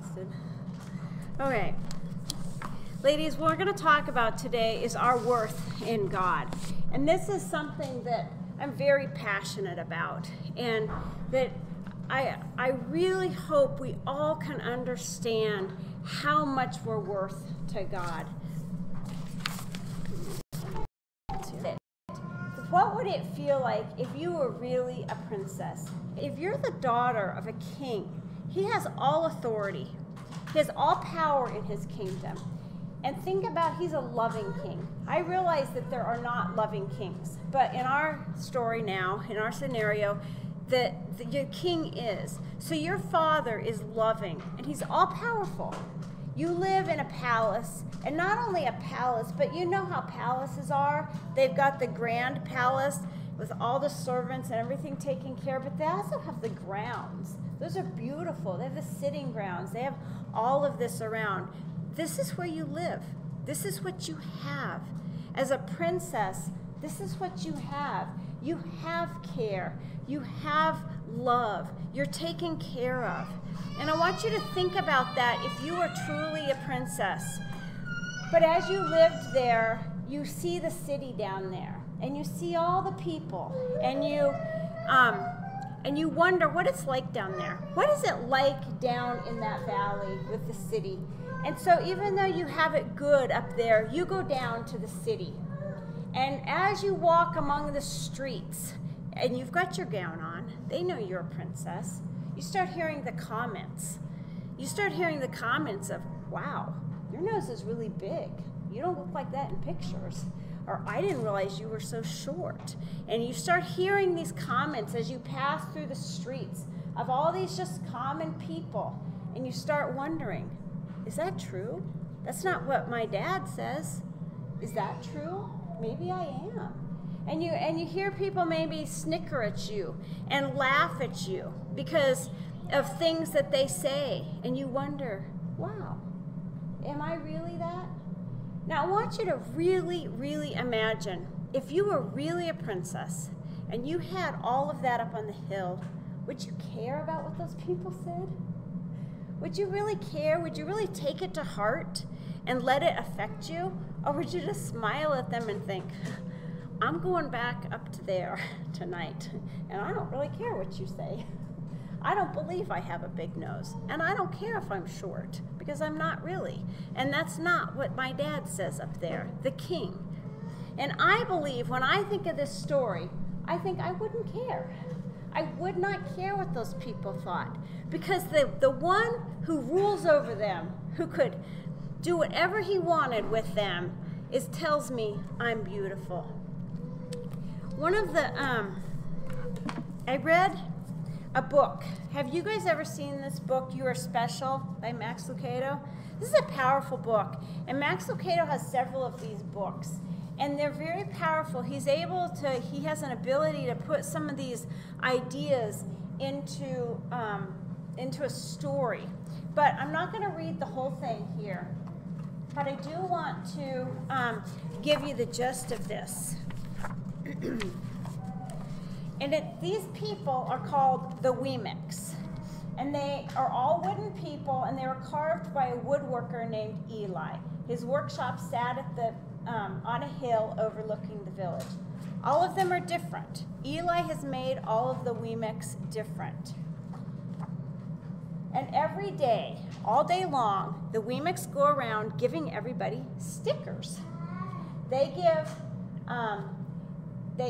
exhausted. Okay. Ladies, what we're going to talk about today is our worth in God. And this is something that I'm very passionate about, and that I really hope we all can understand how much we're worth to God. What would it feel like if you were really a princess? If you're the daughter of a king, he has all authority. He has all power in his kingdom. And think about, he's a loving king. I realize that there are not loving kings, but in our story now, in our scenario, your king is. So your father is loving, and he's all powerful. You live in a palace, and not only a palace, but you know how palaces are. They've got the grand palace with all the servants and everything taken care of, but they also have the grounds. Those are beautiful. They have the sitting grounds. They have all of this around. This is where you live. This is what you have. As a princess, this is what you have. You have care. You have love. You're taken care of. And I want you to think about that if you are truly a princess. But as you lived there, you see the city down there, and you see all the people, and you wonder what it's like down there. What is it like down in that valley with the city? And so even though you have it good up there, you go down to the city. And as you walk among the streets, and you've got your gown on, they know you're a princess, you start hearing the comments. You start hearing the comments of, wow, your nose is really big. You don't look like that in pictures. Or I didn't realize you were so short. And you start hearing these comments as you pass through the streets of all these just common people. And you start wondering, is that true? That's not what my dad says. Is that true? Maybe I am. And you hear people maybe snicker at you and laugh at you because of things that they say. And you wonder, wow, am I really that? Now I want you to really, really imagine if you were really a princess and you had all of that up on the hill, would you care about what those people said? Would you really care? Would you really take it to heart and let it affect you? Or would you just smile at them and think, I'm going back up to there tonight, and I don't really care what you say. I don't believe I have a big nose, and I don't care if I'm short, because I'm not really. And that's not what my dad says up there, the king. And I believe when I think of this story, I think I wouldn't care. I would not care what those people thought, because the one who rules over them, who could do whatever he wanted with them, tells me I'm beautiful. One of the, I read a book. Have you guys ever seen this book, You Are Special, by Max Lucado? This is a powerful book, and Max Lucado has several of these books, and they're very powerful. He has an ability to put some of these ideas into a story. But I'm not going to read the whole thing here, but I do want to give you the gist of this. And these people are called the Weemics, and they are all wooden people, and they were carved by a woodworker named Eli. His workshop sat at on a hill overlooking the village. All of them are different. Eli has made all of the Weemics different. And every day, all day long, the Weemics go around giving everybody stickers. They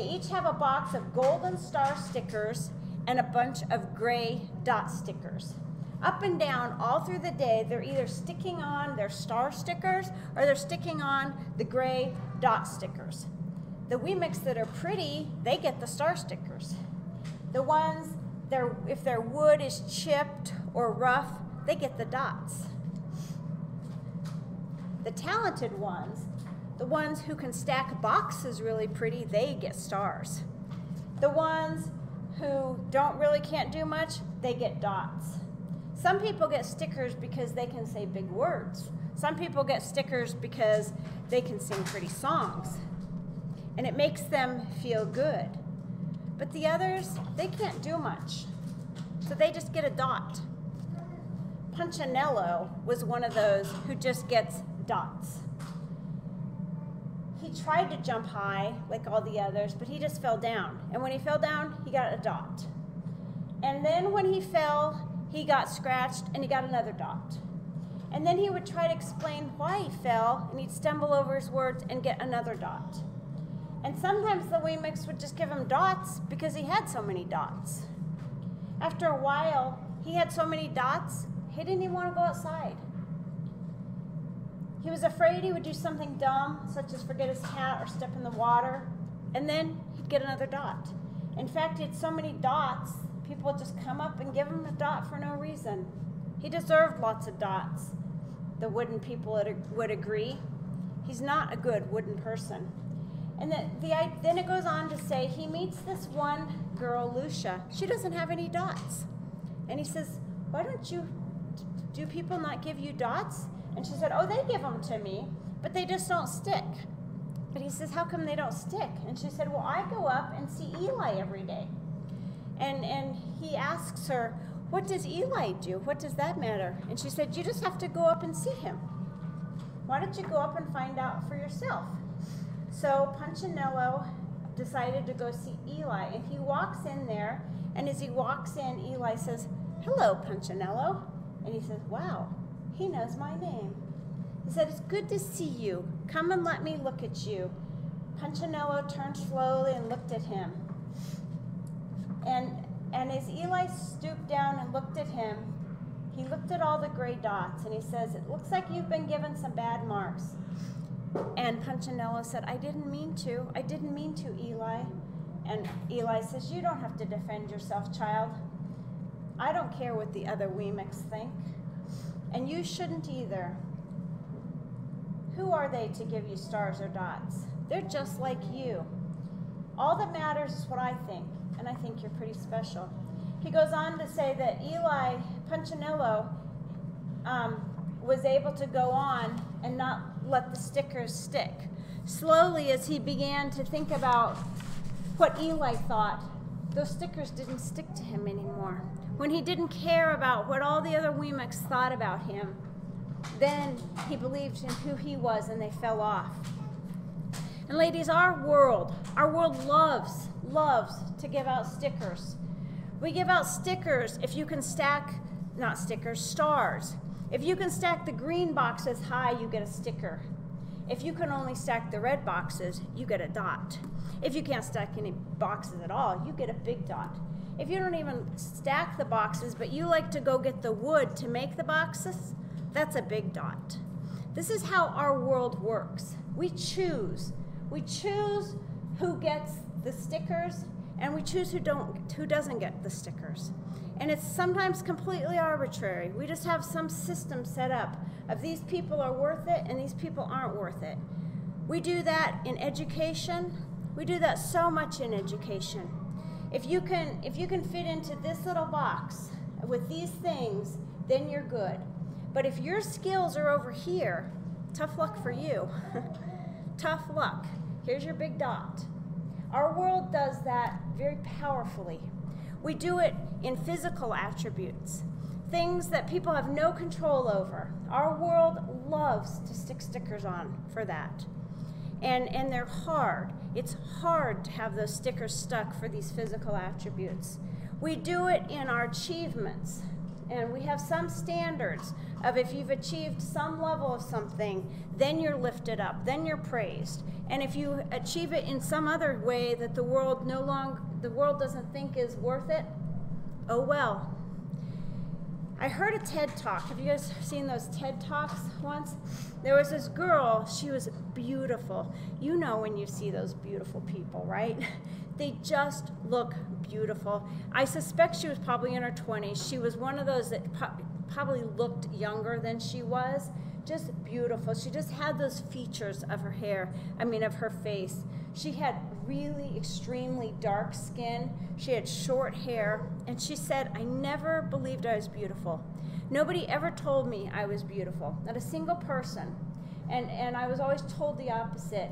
each have a box of golden star stickers and a bunch of gray dot stickers. Up and down, all through the day, they're either sticking on their star stickers or they're sticking on the gray dot stickers. The Weemics that are pretty, they get the star stickers. The ones, if their wood is chipped or rough, they get the dots. The talented ones, the ones who can stack boxes really pretty, they get stars. The ones who can't do much, they get dots. Some people get stickers because they can say big words. Some people get stickers because they can sing pretty songs. And it makes them feel good. But the others, they can't do much. So they just get a dot. Punchinello was one of those who just gets dots. He tried to jump high like all the others, but he just fell down. And when he fell down, he got a dot. And then when he fell, he got scratched and he got another dot. And then he would try to explain why he fell, and he'd stumble over his words and get another dot. And sometimes the Wee-Mix would just give him dots because he had so many dots. After a while, he had so many dots, he didn't even want to go outside. He was afraid he would do something dumb, such as forget his hat or step in the water, and then he'd get another dot. In fact, he had so many dots, people would just come up and give him a dot for no reason. He deserved lots of dots. The wooden people would agree. He's not a good wooden person. And then it goes on to say he meets this one girl, Lucia. She doesn't have any dots. And he says, why don't you, do people not give you dots? And she said, oh, they give them to me, but they just don't stick. But he says, how come they don't stick? And she said, well, I go up and see Eli every day. And he asks her, what does Eli do? What does that matter? And she said, you just have to go up and see him. Why don't you go up and find out for yourself? So Punchinello decided to go see Eli, and he walks in there, and as he walks in, Eli says, hello, Punchinello. And he says, wow, he knows my name. He said, it's good to see you. Come and let me look at you. Punchinello turned slowly and looked at him. And as Eli stooped down and looked at him, he looked at all the gray dots, and he says, it looks like you've been given some bad marks. And Punchinello said, I didn't mean to. I didn't mean to, Eli. And Eli says, you don't have to defend yourself, child. I don't care what the other Wee-Mix think. And you shouldn't either. Who are they to give you stars or dots? They're just like you. All that matters is what I think, and I think you're pretty special. He goes on to say that Punchinello was able to go on and not let the stickers stick. Slowly, as he began to think about what Eli thought, those stickers didn't stick to him anymore. When he didn't care about what all the other Wee-Mix thought about him, then he believed in who he was, and they fell off. And ladies, our world loves to give out stickers. We give out stickers if you can stack, not stickers, stars. If you can stack the green boxes high, you get a sticker. If you can only stack the red boxes, you get a dot. If you can't stack any boxes at all, you get a big dot. If you don't even stack the boxes, but you like to go get the wood to make the boxes, that's a big dot. This is how our world works. We choose. We choose who gets the stickers, and we choose who doesn't get the stickers. And it's sometimes completely arbitrary. We just have some system set up of these people are worth it and these people aren't worth it. We do that in education. We do that so much in education. If you can fit into this little box with these things, then you're good. But if your skills are over here, tough luck for you. Tough luck. Here's your big dot. Our world does that very powerfully. We do it in physical attributes, things that people have no control over. Our world loves to stick stickers on for that. And they're hard. It's hard to have those stickers stuck for these physical attributes. We do it in our achievements. And we have some standards of if you've achieved some level of something, then you're lifted up, then you're praised. And if you achieve it in some other way that the world doesn't think is worth it, oh well. I heard a TED Talk. Have you guys seen those TED Talks once? There was this girl, she was beautiful. You know when you see those beautiful people, right? They just look beautiful. I suspect she was probably in her 20s. She was one of those that probably looked younger than she was. Just beautiful. She just had those features of her of her face. She had really extremely dark skin. She had short hair, and she said, I never believed I was beautiful. Nobody ever told me I was beautiful, not a single person. And I was always told the opposite.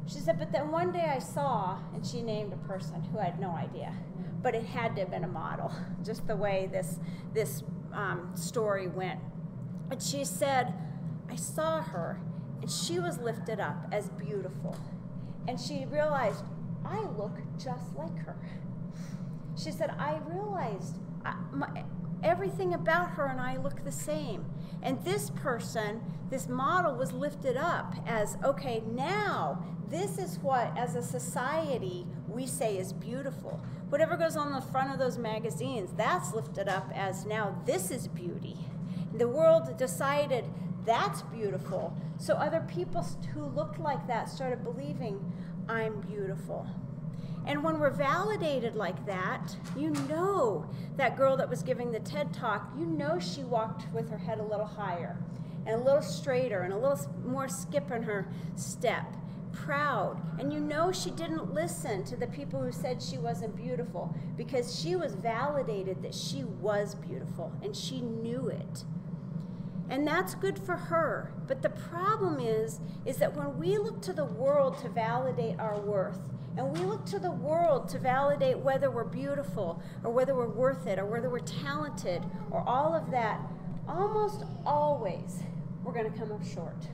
She said, but then one day I saw, and she named a person who I had no idea, but it had to have been a model, just the way this story went. And she said, I saw her, and she was lifted up as beautiful. And she realized, I look just like her. She said, I realized everything about her and I look the same. And this person, this model, was lifted up as, okay, now this is what, as a society, we say is beautiful. Whatever goes on the front of those magazines, that's lifted up as, now this is beauty. The world decided that's beautiful. So other people who looked like that started believing, I'm beautiful. And when we're validated like that, you know that girl that was giving the TED Talk, you know she walked with her head a little higher and a little straighter and a little more skip in her step, proud. And you know she didn't listen to the people who said she wasn't beautiful, because she was validated that she was beautiful and she knew it. And that's good for her. But the problem is that when we look to the world to validate our worth, and we look to the world to validate whether we're beautiful or whether we're worth it or whether we're talented or all of that, almost always we're going to come up short.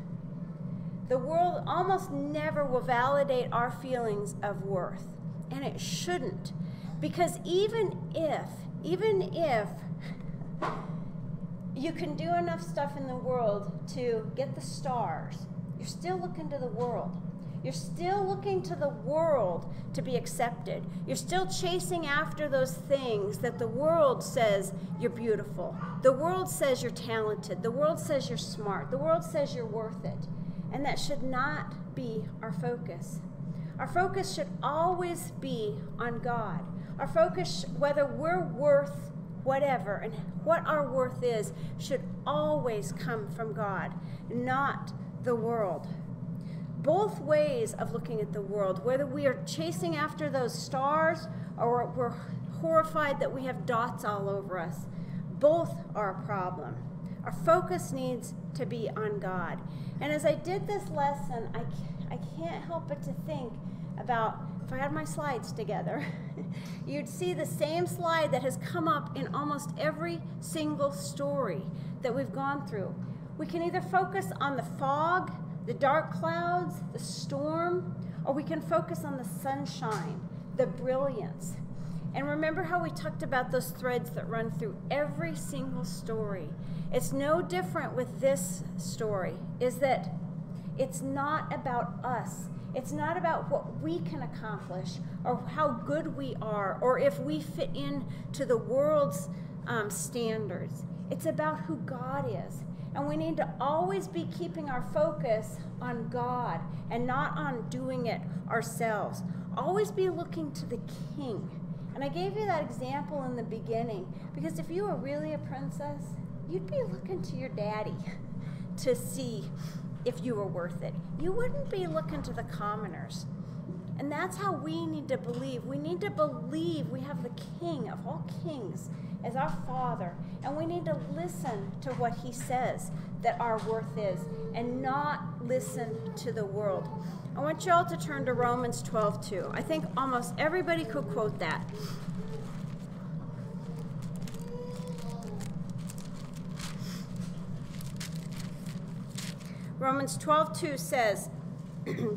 The world almost never will validate our feelings of worth, and it shouldn't, because even if you can do enough stuff in the world to get the stars, you're still looking to the world. You're still looking to the world to be accepted. You're still chasing after those things that the world says you're beautiful. The world says you're talented. The world says you're smart. The world says you're worth it. And that should not be our focus. Our focus should always be on God. Our focus, whether we're worth whatever and what our worth is, should always come from God, not the world. Both ways of looking at the world, whether we are chasing after those stars or we're horrified that we have dots all over us, both are a problem. Our focus needs to be on God. And as I did this lesson, I can't help but to think about, if I had my slides together, you'd see the same slide that has come up in almost every single story that we've gone through. We can either focus on the fog, the dark clouds, the storm, or we can focus on the sunshine, the brilliance. And remember how we talked about those threads that run through every single story. It's no different with this story, is that it's not about us. It's not about what we can accomplish or how good we are or if we fit in to the world's standards. It's about who God is. And we need to always be keeping our focus on God and not on doing it ourselves. Always be looking to the King. And I gave you that example in the beginning because if you were really a princess, you'd be looking to your daddy to see if you were worth it. You wouldn't be looking to the commoners. And that's how we need to believe. We need to believe we have the King of all kings as our Father, and we need to listen to what he says that our worth is and not listen to the world. I want you all to turn to Romans 12:2. I think almost everybody could quote that. Romans 12:2 says,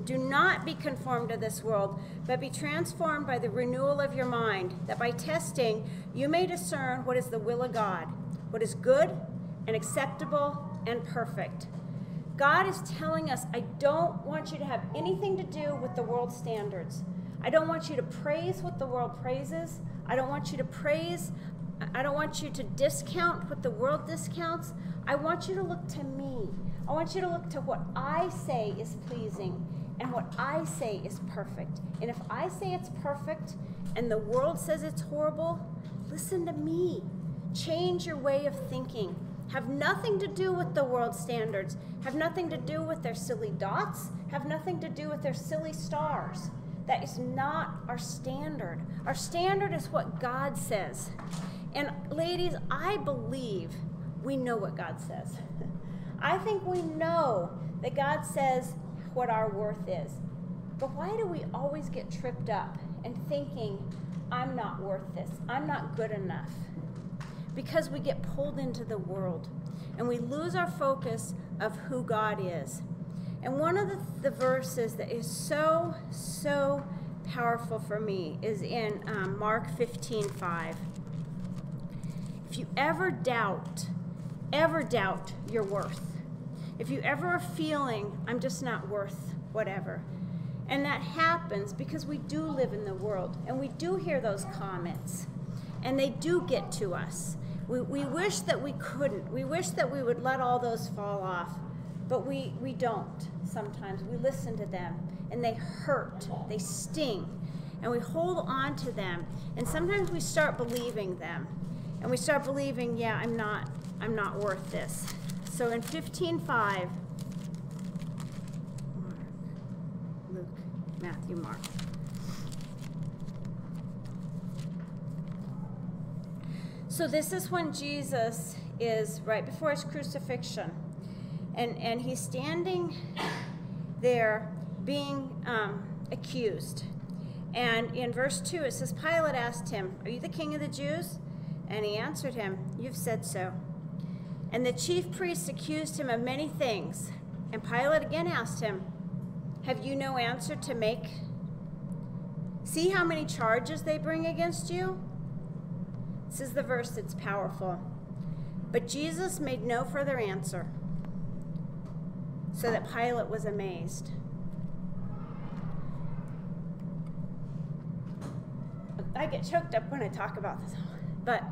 do not be conformed to this world, but be transformed by the renewal of your mind, that by testing you may discern what is the will of God, what is good and acceptable and perfect. God is telling us, I don't want you to have anything to do with the world's standards. I don't want you to praise what the world praises. I don't want you to discount what the world discounts. I want you to look to me. I want you to look to what I say is pleasing and what I say is perfect. And if I say it's perfect and the world says it's horrible, listen to me. Change your way of thinking. Have nothing to do with the world's standards. Have nothing to do with their silly dots. Have nothing to do with their silly stars. That is not our standard. Our standard is what God says. And ladies, I believe we know what God says. I think we know that God says what our worth is. But why do we always get tripped up and thinking, I'm not worth this, I'm not good enough? because we get pulled into the world and we lose our focus of who God is. And one of the verses that is so, so powerful for me is in Mark 15:5. If you ever doubt your worth, if you ever are feeling, I'm just not worth whatever, and that happens because we do live in the world and we do hear those comments and they do get to us. We wish that we couldn't. We wish that we would let all those fall off, but we don't sometimes. We listen to them and they hurt, they sting, and we hold on to them, and sometimes we start believing them. And we start believing, yeah, I'm not worth this. So in 15:5, Luke, Matthew, Mark. So this is when Jesus is right before his crucifixion. And he's standing there being accused. And in verse 2, it says, Pilate asked him, "Are you the king of the Jews?" And he answered him, "You've said so." And the chief priests accused him of many things. And Pilate again asked him, "Have you no answer to make? See how many charges they bring against you?" This is the verse that's powerful. But Jesus made no further answer, so that Pilate was amazed. I get choked up when I talk about this. But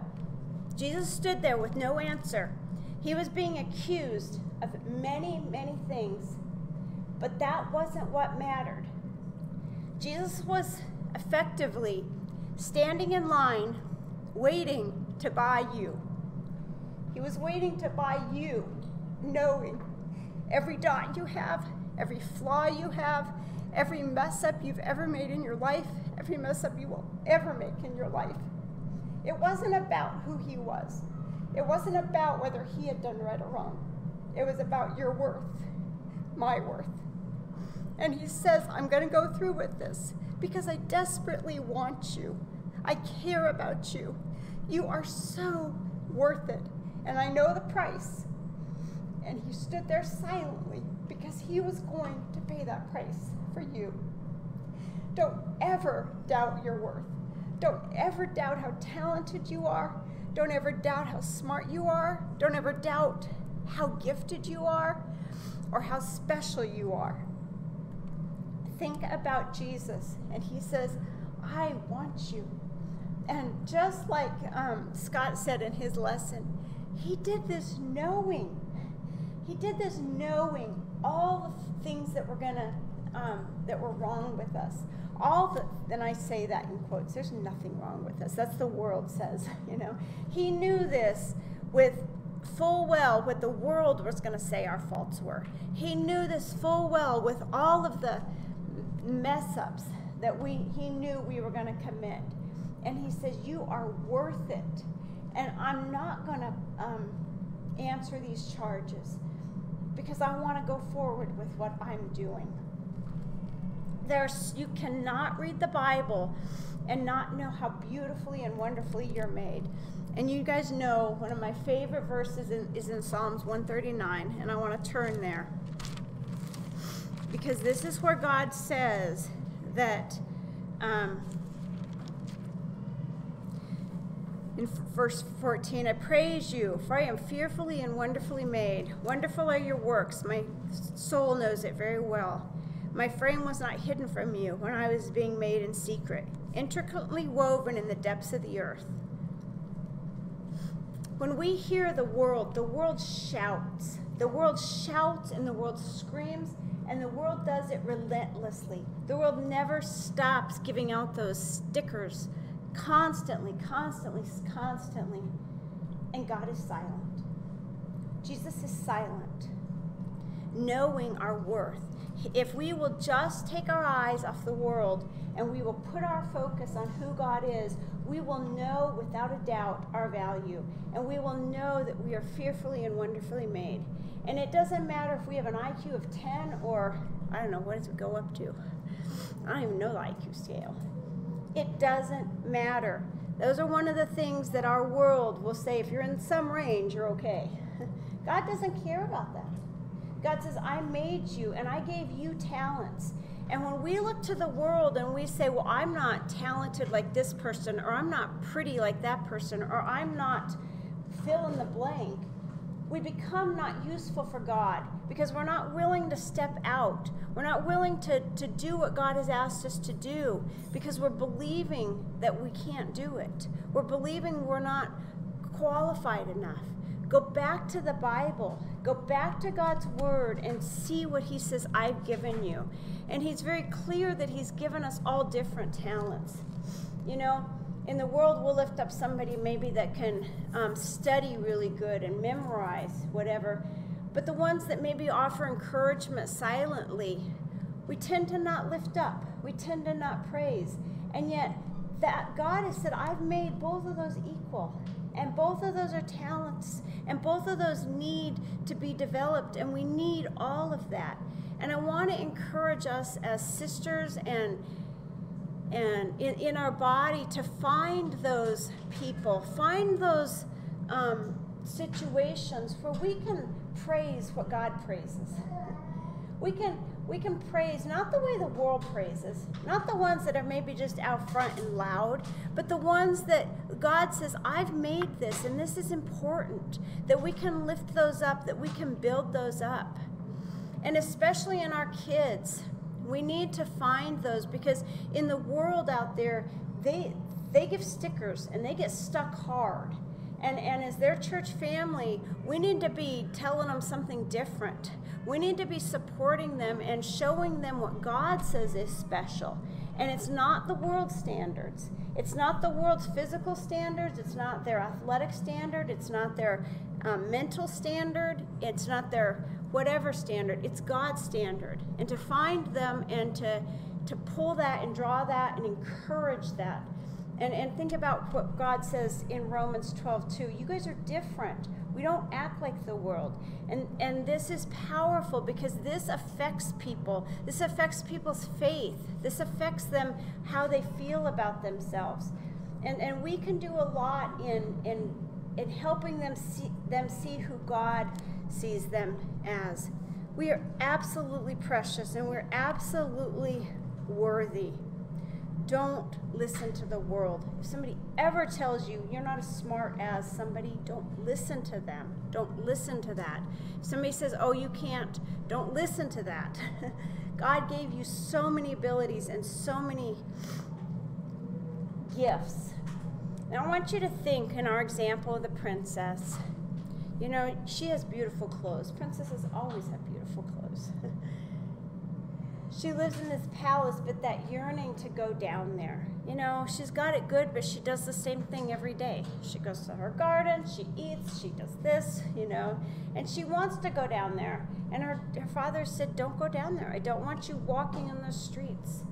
Jesus stood there with no answer. He was being accused of many, many things, but that wasn't what mattered. Jesus was effectively standing in line, waiting to buy you. He was waiting to buy you, knowing every dot you have, every flaw you have, every mess up you've ever made in your life, every mess up you will ever make in your life. It wasn't about who he was. It wasn't about whether he had done right or wrong. It was about your worth, my worth. And he says, I'm going to go through with this because I desperately want you. I care about you. You are so worth it. And I know the price. And he stood there silently because he was going to pay that price for you. Don't ever doubt your worth. Don't ever doubt how talented you are. Don't ever doubt how smart you are. Don't ever doubt how gifted you are or how special you are. Think about Jesus, and he says, I want you. And just like Scott said in his lesson, he did this knowing. He did this knowing all the things that were that were wrong with us. And I say that in quotes, there's nothing wrong with us. That's the world says, you know. He knew this with full well what the world was going to say our faults were. He knew this full well with all of the mess ups that he knew we were going to commit. And he says, you are worth it. And I'm not going to answer these charges because I want to go forward with what I'm doing. You cannot read the Bible and not know how beautifully and wonderfully you're made. And you guys know one of my favorite verses is in Psalms 139, and I want to turn there. Because this is where God says that, in verse 14, I praise you, for I am fearfully and wonderfully made. Wonderful are your works. My soul knows it very well. My frame was not hidden from you when I was being made in secret, intricately woven in the depths of the earth. When we hear the world shouts. The world shouts and the world screams, and the world does it relentlessly. The world never stops giving out those stickers constantly, constantly, constantly. And God is silent. Jesus is silent, knowing our worth. If we will just take our eyes off the world and we will put our focus on who God is, we will know without a doubt our value. And we will know that we are fearfully and wonderfully made. And it doesn't matter if we have an IQ of 10 or, I don't know, what does it go up to? I don't even know the IQ scale. It doesn't matter. Those are one of the things that our world will say, if you're in some range, you're okay. God doesn't care about that. God says, I made you and I gave you talents. And when we look to the world and we say, well, I'm not talented like this person, or I'm not pretty like that person, or I'm not fill in the blank, we become not useful for God because we're not willing to step out. We're not willing to do what God has asked us to do because we're believing that we can't do it. We're believing we're not qualified enough. Go back to the Bible. Go back to God's word and see what he says, I've given you. And he's very clear that he's given us all different talents. You know, in the world, we'll lift up somebody maybe that can study really good and memorize whatever. But the ones that maybe offer encouragement silently, we tend to not lift up. We tend to not praise. And yet, that God has said, I've made both of those equal. And both of those are talents. And both of those need to be developed. And we need all of that. And I want to encourage us as sisters and in our body to find those people, find those situations where we can praise what God praises. We can praise not the way the world praises, not the ones that are maybe just out front and loud, but the ones that God says, I've made this and this is important, that we can lift those up, that we can build those up. And especially in our kids, we need to find those, because in the world out there, they give stickers and they get stuck hard. And as their church family, we need to be telling them something different. We need to be supporting them and showing them what God says is special. And it's not the world's standards. It's not the world's physical standards. It's not their athletic standard. It's not their mental standard. It's not their whatever standard. It's God's standard. And to find them and to pull that and draw that and encourage that. And think about what God says in Romans 12:2. You guys are different. We don't act like the world. And this is powerful because this affects people. This affects people's faith. This affects them, how they feel about themselves. And we can do a lot in helping them see who God sees them as. We are absolutely precious and we're absolutely worthy. Don't listen to the world. If somebody ever tells you you're not as smart as somebody, don't listen to them. Don't listen to that. If somebody says, oh, you can't, don't listen to that. God gave you so many abilities and so many gifts. Now I want you to think in our example of the princess. You know, she has beautiful clothes. Princesses always have beautiful clothes. She lives in this palace, but that yearning to go down there. You know, she's got it good, but she does the same thing every day. She goes to her garden, she eats, she does this, you know, and she wants to go down there. And her father said, don't go down there. I don't want you walking in the streets.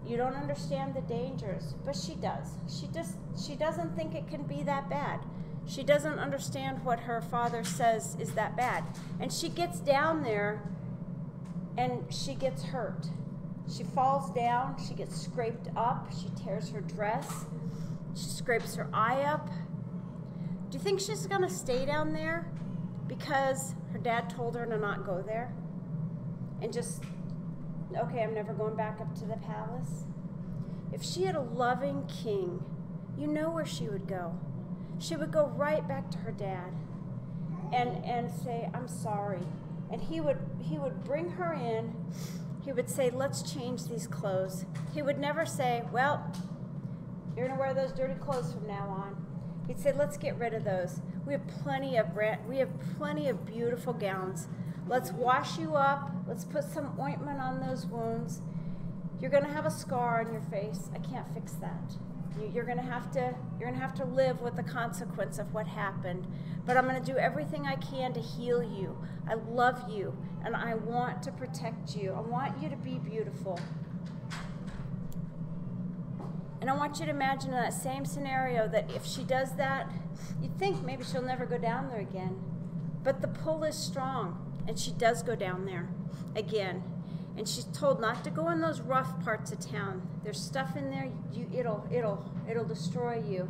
You don't understand the dangers, but she does. She doesn't think it can be that bad. She doesn't understand what her father says is that bad. And she gets down there and she gets hurt. She falls down, she gets scraped up, she tears her dress, she scrapes her eye up. Do you think she's gonna stay down there because her dad told her to not go there? And just, okay, I'm never going back up to the palace? If she had a loving king, you know where she would go. She would go right back to her dad and say, I'm sorry. And he would bring her in. He would say, let's change these clothes. He would never say, well, you're going to wear those dirty clothes from now on. He'd say, let's get rid of those. We have plenty of beautiful gowns. Let's wash you up. Let's put some ointment on those wounds. You're going to have a scar on your face. I can't fix that. You're going to have to live with the consequence of what happened. But I'm going to do everything I can to heal you. I love you, and I want to protect you. I want you to be beautiful. And I want you to imagine that same scenario, that if she does that, you'd think maybe she'll never go down there again. But the pull is strong, and she does go down there again. And she's told not to go in those rough parts of town. There's stuff in there, it'll destroy you.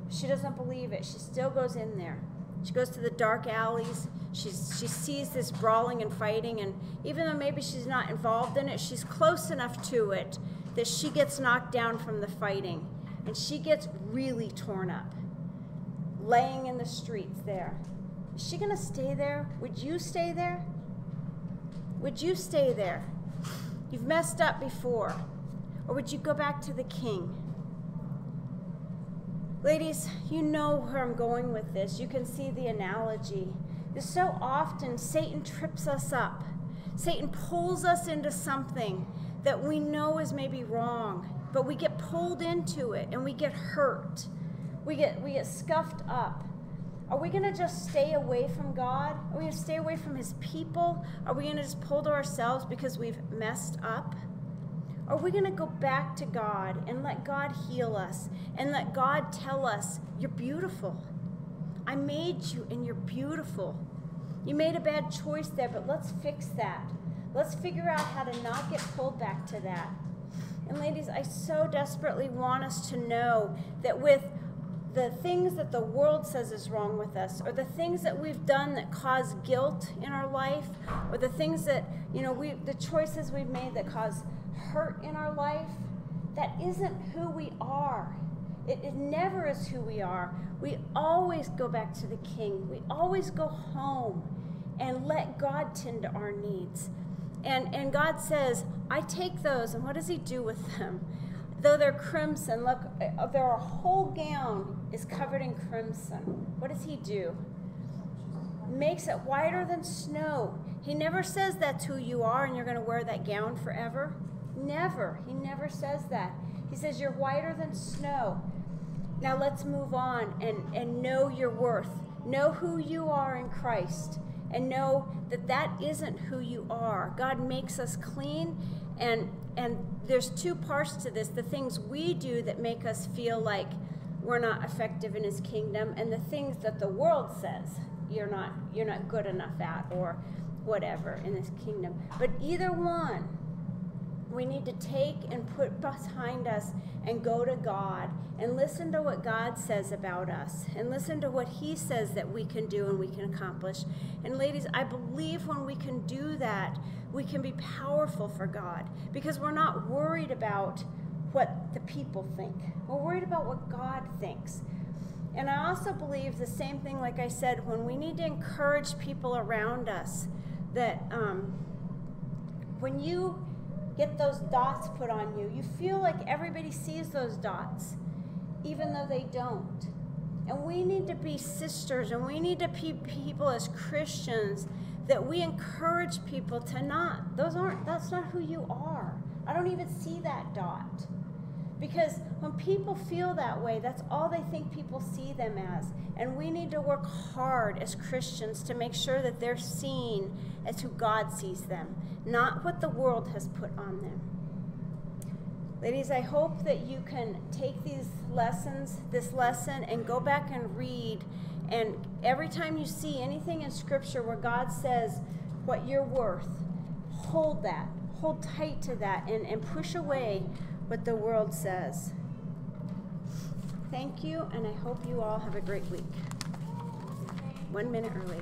She doesn't believe it. She still goes in there. She goes to the dark alleys. She sees this brawling and fighting, and even though maybe she's not involved in it, she's close enough to it that she gets knocked down from the fighting, and she gets really torn up, laying in the streets there. Is she going to stay there? Would you stay there? Would you stay there? You've messed up before. Or would you go back to the king? Ladies, you know where I'm going with this. You can see the analogy. So often Satan trips us up. Satan pulls us into something that we know is maybe wrong, but we get pulled into it and we get hurt. We get scuffed up. Are we going to just stay away from God? Are we going to stay away from his people? Are we going to just pull to ourselves because we've messed up? Are we going to go back to God and let God heal us and let God tell us, you're beautiful. I made you and you're beautiful. You made a bad choice there, but let's fix that. Let's figure out how to not get pulled back to that. And ladies, I so desperately want us to know that with the things that the world says is wrong with us, or the things that we've done that cause guilt in our life, or the things that, the choices we've made that cause hurt in our life, that isn't who we are. It never is who we are. We always go back to the King. We always go home and let God tend to our needs. And God says, I take those, and what does he do with them? Though they're crimson, look, their whole gown is covered in crimson. What does he do? Makes it whiter than snow. He never says that's who you are and you're going to wear that gown forever. Never. He never says that. He says you're whiter than snow. Now let's move on and know your worth. Know who you are in Christ. And know that that isn't who you are. God makes us clean, and there's two parts to this. The things we do that make us feel like we're not effective in his kingdom, and the things that the world says you're not good enough at, or whatever in this kingdom. But either one, we need to take and put behind us and go to God and listen to what God says about us and listen to what he says that we can do and we can accomplish. And ladies, I believe when we can do that, we can be powerful for God, because we're not worried about what the people think. We're worried about what God thinks. And I also believe the same thing, like I said, when we need to encourage people around us, that when you get those dots put on you, you feel like everybody sees those dots, even though they don't. And we need to be sisters, and we need to be people as Christians that we encourage people to that's not who you are. I don't even see that dot. Because when people feel that way, that's all they think people see them as. And we need to work hard as Christians to make sure that they're seen as who God sees them, not what the world has put on them. Ladies, I hope that you can take this lesson, and go back and read. And every time you see anything in Scripture where God says what you're worth, hold that. Hold tight to that and push away what the world says. Thank you, and I hope you all have a great week. 1 minute early.